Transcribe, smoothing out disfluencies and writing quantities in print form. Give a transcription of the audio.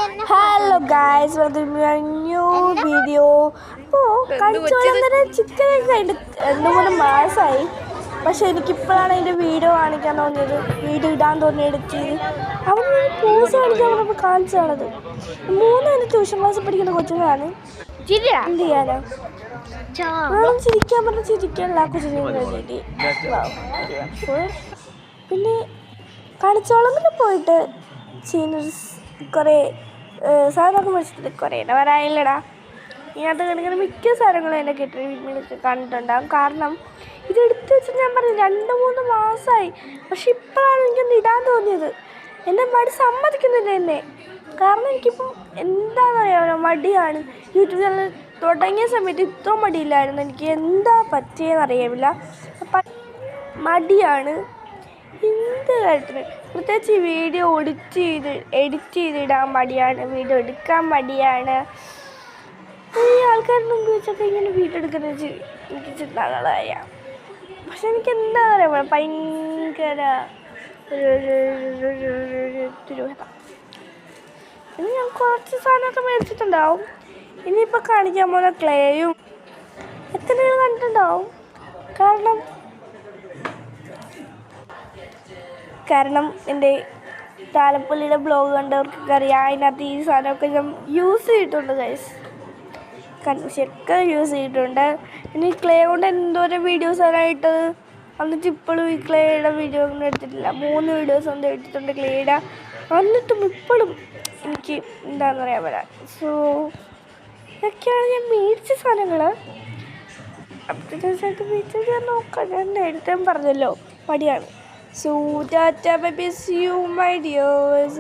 Hello guys, welcome to a new video. അപ്പോൾ കളിച്ചോളം ചിക്കനൊക്കെ ഉണ്ട് 2-3 മാസമായി. പക്ഷെ എനിക്കിപ്പോഴാണ് അതിൻ്റെ വീഡിയോ കാണിക്കാൻ തോന്നിയത്, വീഡിയോ ഇടാൻ തോന്നി എഡിറ്റ് ചെയ്ത്. അവിടെ പോസ് കാണിക്കാൻ നമ്മൾ കാണിച്ചാണത്. 3 ട്യൂഷൻ ക്ലാസ്സിൽ പഠിക്കുന്ന കൊച്ചുങ്ങളാണ്. എന്ത് ചെയ്യാനാ, ചിരിക്കാൻ പറഞ്ഞാൽ ചിരിക്കാനുള്ള കൊച്ചുങ്ങൾക്ക്. പിന്നെ കളിച്ചോളത്തിൽ പോയിട്ട് സീനിയേഴ്സ് കുറേ സാധനമൊക്കെ മേടിച്ചിട്ട് കുറേ വരാനില്ലടാ. ഇതിനകത്ത് കിടക്കുന്ന മിക്ക സാധനങ്ങളും എൻ്റെ വീട്ടിൽ കണ്ടിട്ടുണ്ടാകും. കാരണം ഇത് എടുത്ത് വെച്ചിട്ട് ഞാൻ പറഞ്ഞു 2-3 മാസമായി. പക്ഷെ ഇപ്പോഴാണ് എനിക്കൊന്ന് ഇടാൻ തോന്നിയത്. എൻ്റെ മടി സമ്മതിക്കുന്നില്ല എന്നെ. കാരണം എനിക്കിപ്പം എന്താണെന്നറിയാമോ, മടിയാണ്. യൂട്യൂബ് ചാനൽ തുടങ്ങിയ സമയത്ത് ഇത്ര മടിയില്ലായിരുന്നു. എനിക്ക് എന്താ പറ്റിയെന്നറിയാമില്ല, മടിയാണ് എന്ത് കാര്യത്തിന്. പ്രത്യേകിച്ച് ഈ വീഡിയോ എഡിറ്റ് ചെയ്തിടാൻ മടിയാണ്, വീഡിയോ എടുക്കാൻ മടിയാണ്. ഈ ആൾക്കാരുടെ മുമ്പ് വെച്ചൊക്കെ ഇങ്ങനെ വീഡിയോ എടുക്കുന്നത് വെച്ച് എനിക്ക് ചിന്താകളായ. പക്ഷെ എനിക്ക് എന്താ പറയുക, ഭയങ്കര ദുരൂഹത. ഇനി ഞാൻ കുറച്ച് സാധനമൊക്കെ മേടിച്ചിട്ടുണ്ടാവും. ഇനിയിപ്പോൾ കാണിക്കാൻ പോകുന്ന ക്ലേയും എത്രയോ കണ്ടിട്ടുണ്ടാവും. കാരണം എൻ്റെ താലപ്പൊലിയുടെ ബ്ലോഗ് കണ്ടവർക്കൊക്കെ അറിയാം, അതിനകത്ത് ഈ സാധനമൊക്കെ ഞാൻ യൂസ് ചെയ്തിട്ടുണ്ട് ഗൈസ്. ശരിക്കും യൂസ് ചെയ്തിട്ടുണ്ട്. ഇനി ക്ലേ കൊണ്ട് എന്തോരം വീഡിയോസാണായിട്ട്, എന്നിട്ട് ഇപ്പോഴും ഈ ക്ലേയുടെ വീഡിയോ ഒന്നും എടുത്തിട്ടില്ല. 3 വീഡിയോസ് ഒന്നും എടുത്തിട്ടുണ്ട് ക്ലേയുടെ. എന്നിട്ടും ഇപ്പോഴും എനിക്ക് എന്താണെന്ന് പറയാൻ പറ്റാം. സോ ഇതൊക്കെയാണ് ഞാൻ മേടിച്ച സാധനങ്ങൾ. അപ്ഡേറ്റ്സായിട്ട് മേടിച്ചത് ഞാൻ നോക്കാം. ഞാൻ നേരത്തെ പറഞ്ഞല്ലോ, മടിയാണ്. So, tata, bye, see you, my dears.